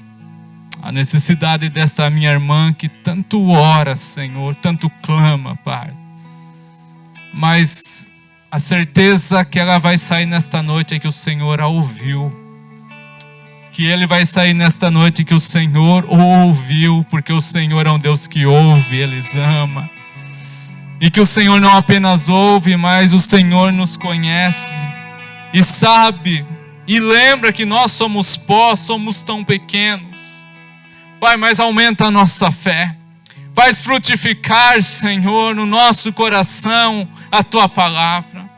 A necessidade desta minha irmã que tanto ora, Senhor, tanto clama, Pai. Mas a certeza que ela vai sair nesta noite é que o Senhor a ouviu. Que ele vai sair nesta noite que o Senhor o ouviu, porque o Senhor é um Deus que ouve, Ele ama. E que o Senhor não apenas ouve, mas o Senhor nos conhece e sabe, e lembra que nós somos pó, somos tão pequenos. Pai, mas aumenta a nossa fé. Faz frutificar, Senhor, no nosso coração a Tua palavra.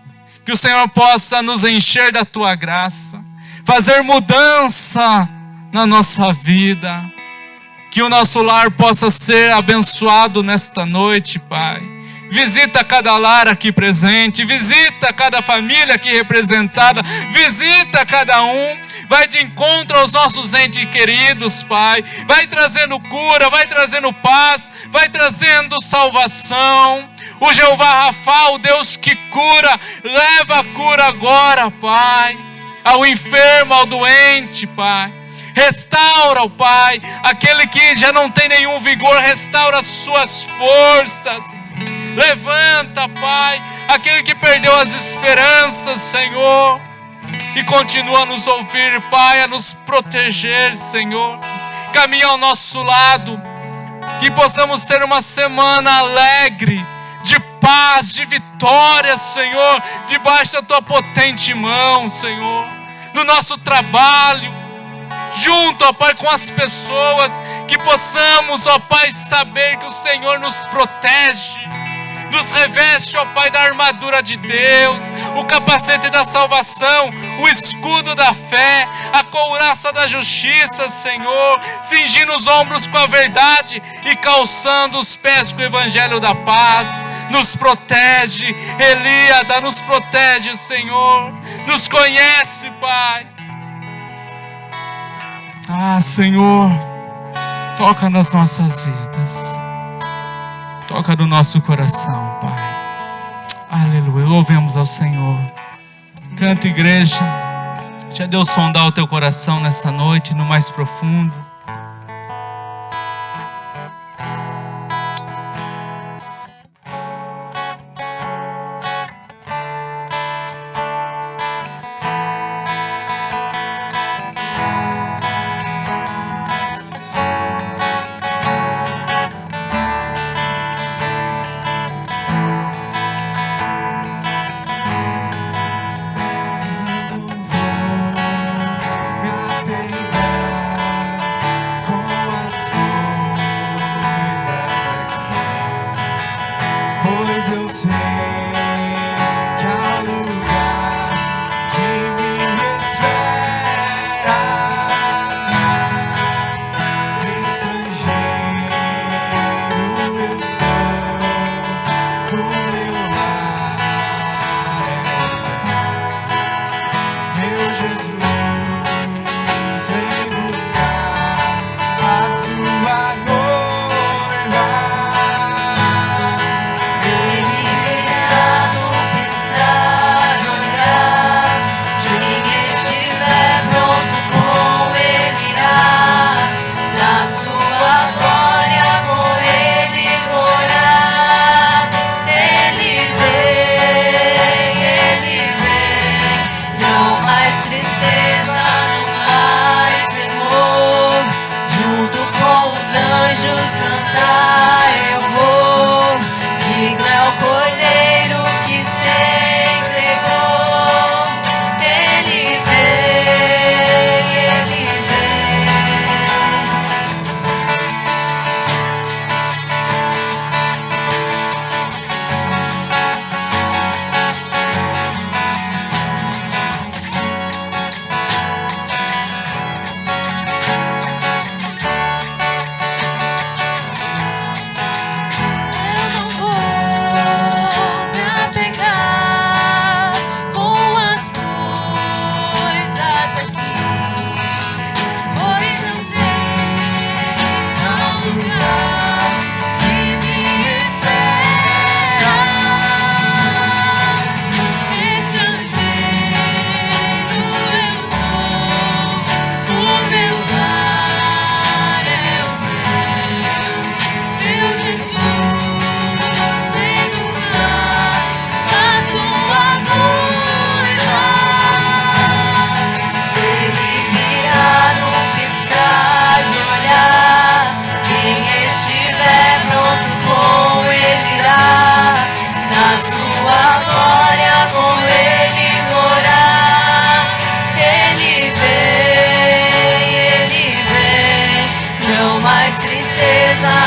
Que o Senhor possa nos encher da Tua graça. Fazer mudança na nossa vida. Que o nosso lar possa ser abençoado nesta noite, Pai. Visita cada lar aqui presente. Visita cada família aqui representada. Visita cada um. Vai de encontro aos nossos entes queridos, Pai. Vai trazendo cura, vai trazendo paz, vai trazendo salvação. O Jeová Rafa, o Deus que cura, leva a cura agora, Pai. Ao enfermo, ao doente, Pai. Restaura, Pai, aquele que já não tem nenhum vigor, restaura as suas forças. Levanta, Pai, aquele que perdeu as esperanças, Senhor. E continua a nos ouvir, Pai, a nos proteger, Senhor. Caminha ao nosso lado. Que possamos ter uma semana alegre, de paz, de vitória, Senhor. Debaixo da Tua potente mão, Senhor. no nosso trabalho, junto, ó Pai, com as pessoas, que possamos, ó Pai, saber que o Senhor nos protege, nos reveste, ó Pai, da armadura de Deus, o capacete da salvação, o escudo da fé, a couraça da justiça, Senhor, cingindo os ombros com a verdade e calçando os pés com o evangelho da paz. Nos protege, Elíada, nos protege, Senhor, nos conhece, Pai. Ah, Senhor, toca nas nossas vidas, toca no nosso coração, Pai. Aleluia, louvemos ao Senhor. Canta, igreja. Deixa Deus sondar o teu coração nessa noite, no mais profundo.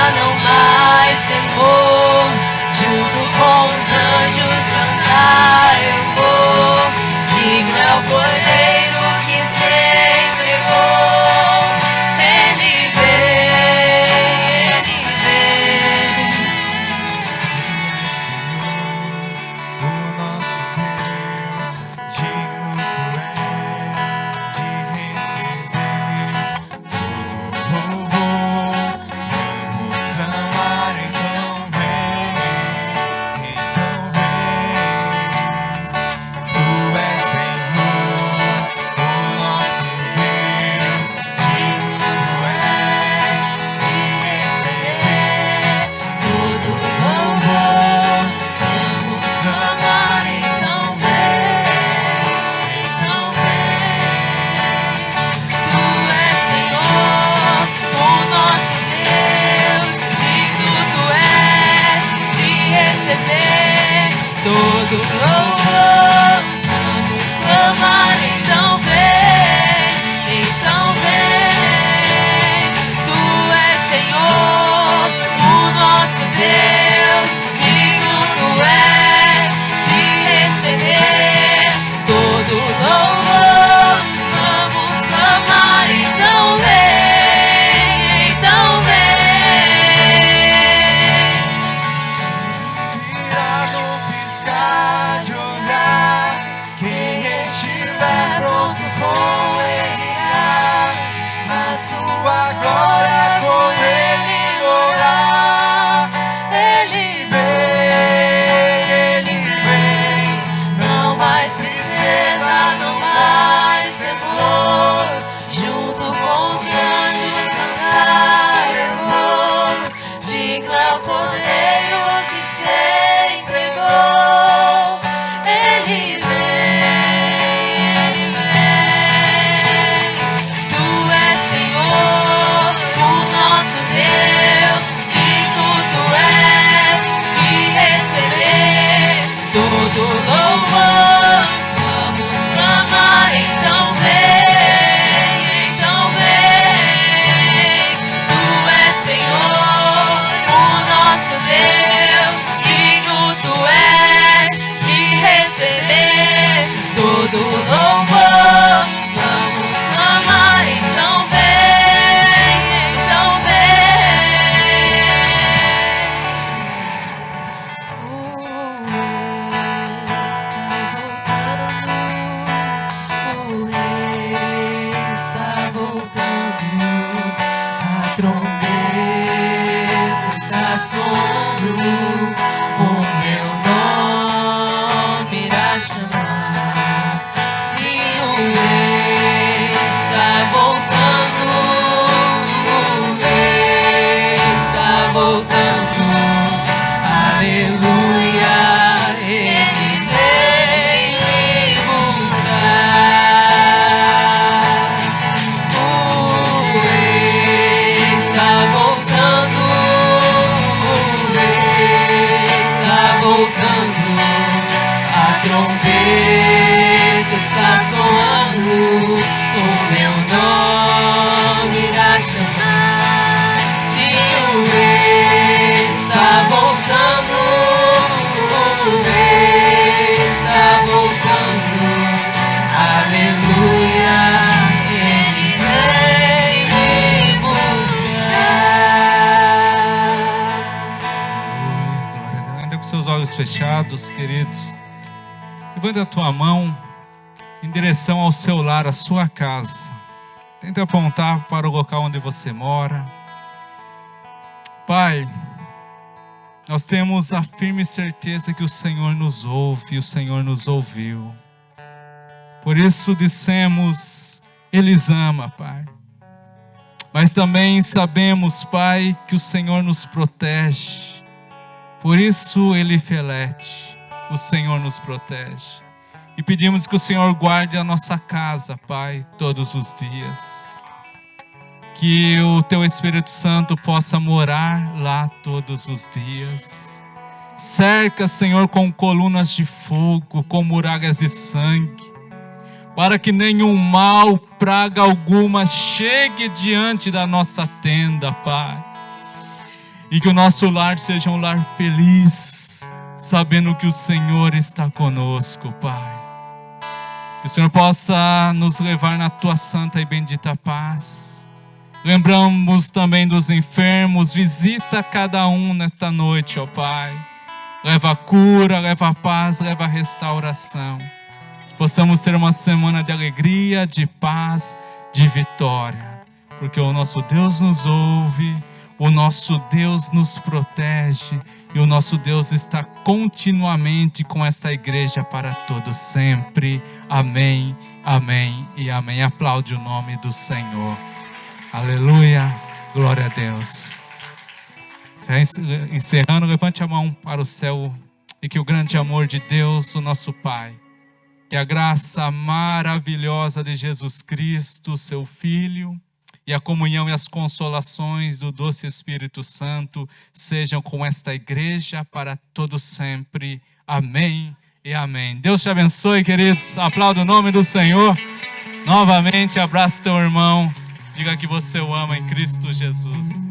Não mais temor, junto com os anjos cantar eu vou. Digno é o Cordeiro que se entregou. Ele vem, Ele vem. O nosso Deus, digno tu és de receber todo louvor. Vamos clamar, então vem, tu és Senhor, o nosso Deus, digno tu és de receber todo louvor. Vamos clamar, então vem, tu és Senhor, o nosso Deus, digno tu és de receber todo louvor. Vamos clamar, então vem. voltar. Se o rei está voltando, o rei está voltando. Aleluia, ele vem me buscar. Ainda com seus olhos fechados, queridos, levanta a tua mão em direção ao seu lar, à sua casa. Tenta apontar para o local onde você mora. Pai, nós temos a firme certeza que o Senhor nos ouve e o Senhor nos ouviu. Por isso dissemos, Ele ama, Pai. Mas também sabemos, Pai, que o Senhor nos protege. Por isso Ele felete, o Senhor nos protege. E pedimos que o Senhor guarde a nossa casa, Pai, todos os dias. Que o Teu Espírito Santo possa morar lá todos os dias. Cerca, Senhor, com colunas de fogo, com muralhas de sangue, para que nenhum mal, praga alguma chegue diante da nossa tenda, Pai. E que o nosso lar seja um lar feliz, sabendo que o Senhor está conosco, Pai. Que o Senhor possa nos levar na Tua santa e bendita paz. Lembramos também dos enfermos, visita cada um nesta noite, ó Pai. Leva a cura, leva a paz, leva a restauração. Possamos ter uma semana de alegria, de paz, de vitória. Porque o nosso Deus nos ouve, o nosso Deus nos protege e o nosso Deus está continuamente com esta igreja para todo sempre. Amém, amém e amém. Aplaude o nome do Senhor. Aleluia, glória a Deus. Já encerrando, levante a mão para o céu e que o grande amor de Deus, o nosso Pai, que a graça maravilhosa de Jesus Cristo, seu Filho, e a comunhão e as consolações do doce Espírito Santo sejam com esta igreja para todo sempre. Amém e amém. Deus te abençoe, queridos. Aplauda o nome do Senhor. Novamente, abraça teu irmão. Diga que você o ama em Cristo Jesus.